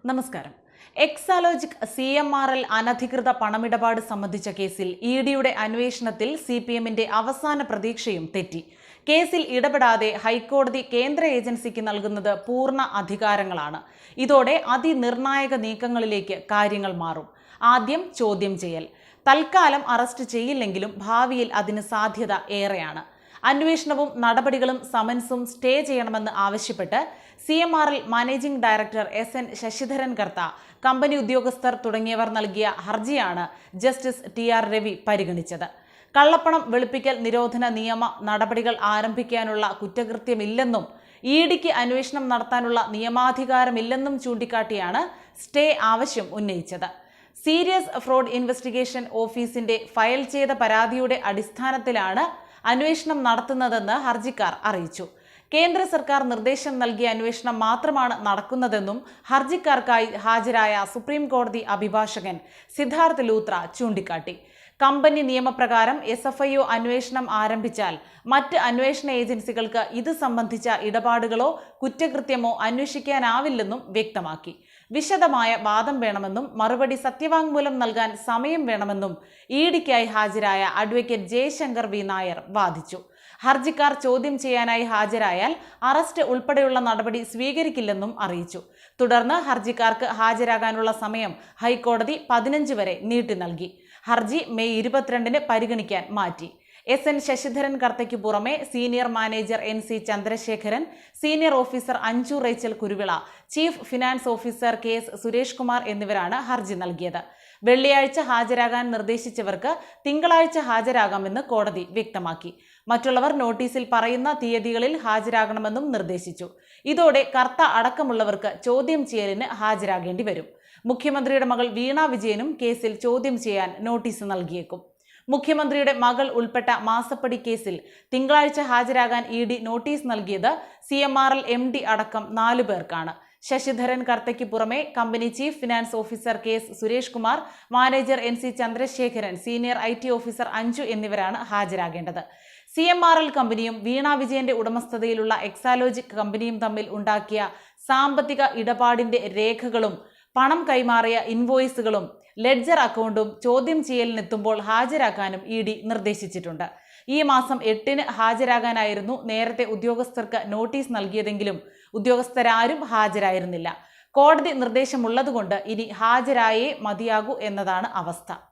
നമസ്കാരം. എക്സാലോജിക് CMRL അനധികൃത പണമിടപാട് സംബന്ധിച്ച കേസിൽ ഇഡിയുടെ അന്വേഷണത്തിൽ CPMന്റെ അവസാന പ്രതീക്ഷയും തെറ്റി. കേസിൽ ഇടപെടാതെ ഹൈക്കോടതി കേന്ദ്ര ഏജൻസിക്ക് നൽകുന്നത് പൂർണ്ണ അധികാരങ്ങളാണ്. ഇതോടെ അതിനിർണായക നീക്കങ്ങളിലേക്ക് കാര്യങ്ങൾ മാറും. ആദ്യം ചോദ്യം ചെയ്യൽ. തൽക്കാലം അറസ്റ്റ് ചെയ്യില്ലെങ്കിലും ഭാവിയിൽ അതിന് സാധ്യത ഏറെയാണ്. അന്വേഷണവും നടപടികളും സമൻസും സ്റ്റേ ചെയ്യണമെന്ന് ആവശ്യപ്പെട്ട് CMRL managing director SN Sasidharan Kartha, company ഉദ്യോഗസ്ഥർ തുടങ്ങിയവർ നൽകിയ ഹർജിയാണ് ജസ്റ്റിസ് TR രവി പരിഗണിച്ചത്. കള്ളപ്പണം വെളുപ്പിക്കൽ നിരോധന നിയമ നടപടികൾ ആരംഭിക്കാനുള്ള കുറ്റകൃത്യമില്ലെന്നും ഇഡിക്ക് അന്വേഷണം നടത്താനുള്ള നിയമാധികാരമില്ലെന്നും ചൂണ്ടിക്കാട്ടിയാണ് സ്റ്റേ ആവശ്യം ഉന്നയിച്ചത്. സീരിയസ് ഫ്രോഡ് ഇൻവെസ്റ്റിഗേഷൻ ഓഫീസിന്റെ ഫയൽ ചെയ്ത പരാതിയുടെ അടിസ്ഥാനത്തിലാണ് അന്വേഷണം നടത്തുന്നതെന്ന് ഹർജിക്കാർ അറിയിച്ചു. കേന്ദ്ര സർക്കാർ നിർദ്ദേശം നൽകിയ അന്വേഷണം മാത്രമാണ് നടക്കുന്നതെന്നും ഹർജിക്കാർക്കായി ഹാജരായ സുപ്രീം കോടതി അഭിഭാഷകൻ സിദ്ധാർത്ഥ് ലൂത്ര ചൂണ്ടിക്കാട്ടി. കമ്പനി നിയമപ്രകാരം SFIO അന്വേഷണം ആരംഭിച്ചാൽ മറ്റ് അന്വേഷണ ഏജൻസികൾക്ക് ഇത് സംബന്ധിച്ച ഇടപാടുകളോ കുറ്റകൃത്യമോ അന്വേഷിക്കാനാവില്ലെന്നും വ്യക്തമാക്കി. വിശദമായ വാദം വേണമെന്നും മറുപടി സത്യവാങ്മൂലം നൽകാൻ സമയം വേണമെന്നും ഇഡിക്കായി ഹാജരായ അഡ്വക്കേറ്റ് ജയശങ്കർ V. നായർ വാദിച്ചു. ഹർജിക്കാർ ചോദ്യം ചെയ്യാനായി ഹാജരായാൽ അറസ്റ്റ് ഉൾപ്പെടെയുള്ള നടപടി സ്വീകരിക്കില്ലെന്നും അറിയിച്ചു. തുടർന്ന് ഹർജിക്കാർക്ക് ഹാജരാകാനുള്ള സമയം ഹൈക്കോടതി 15 വരെ നീട്ടി നൽകി. ഹർജി മെയ് 22-ന് പരിഗണിക്കാൻ മാറ്റി. SN ശശിധരൻ കർത്തയ്ക്ക് പുറമെ senior manager NC Chandrasekharan, senior officer Anju Rachel Kuruvila, chief finance officer KS Suresh Kumar എന്നിവരാണ് ഹർജി നൽകിയത്. വെള്ളിയാഴ്ച ഹാജരാകാൻ നിർദ്ദേശിച്ചവർക്ക് തിങ്കളാഴ്ച ഹാജരാകാമെന്ന് കോടതി വ്യക്തമാക്കി. മറ്റുള്ളവർ നോട്ടീസിൽ പറയുന്ന തീയതികളിൽ ഹാജരാകണമെന്നും നിർദ്ദേശിച്ചു. ഇതോടെ കർത്ത അടക്കമുള്ളവർക്ക് ചോദ്യം ചെയ്യലിന് ഹാജരാകേണ്ടി വരും. മുഖ്യമന്ത്രിയുടെ മകൾ വീണ വിജയനും കേസിൽ ചോദ്യം ചെയ്യാൻ നോട്ടീസ് നൽകിയേക്കും. മുഖ്യമന്ത്രിയുടെ മകൾ ഉൾപ്പെട്ട മാസപ്പടി കേസിൽ തിങ്കളാഴ്ച ഹാജരാകാൻ ഇഡി നോട്ടീസ് നൽകിയത് CMRL MD അടക്കം 4 പേർക്കാണ്. ശശിധരൻ കർത്തയ്ക്ക് പുറമെ company chief finance officer KS Suresh Kumar, manager NC Chandrasekharan, senior IT officer Anju എന്നിവരാണ് ഹാജരാകേണ്ടത്. CMRL കമ്പനിയും വീണ വിജയന്റെ ഉടമസ്ഥതയിലുള്ള എക്സാലോജിക് കമ്പനിയും തമ്മിൽ ഉണ്ടാക്കിയ സാമ്പത്തിക ഇടപാടിന്റെ രേഖകളും പണം കൈമാറിയ ഇൻവോയ്സുകളും ലെഡ്ജർ അക്കൗണ്ടും ചോദ്യം ചെയ്യലിനെത്തുമ്പോൾ ഹാജരാക്കാനും ഇഡി നിർദ്ദേശിച്ചിട്ടുണ്ട്. ഈ മാസം 8-ന് ഹാജരാകാനായിരുന്നു നേരത്തെ ഉദ്യോഗസ്ഥർക്ക് നോട്ടീസ് നൽകിയതെങ്കിലും ഉദ്യോഗസ്ഥരാരും ഹാജരായിരുന്നില്ല. കോടതി നിർദ്ദേശമുള്ളതുകൊണ്ട് ഇനി ഹാജരായേ മതിയാകൂ എന്നതാണ് അവസ്ഥ.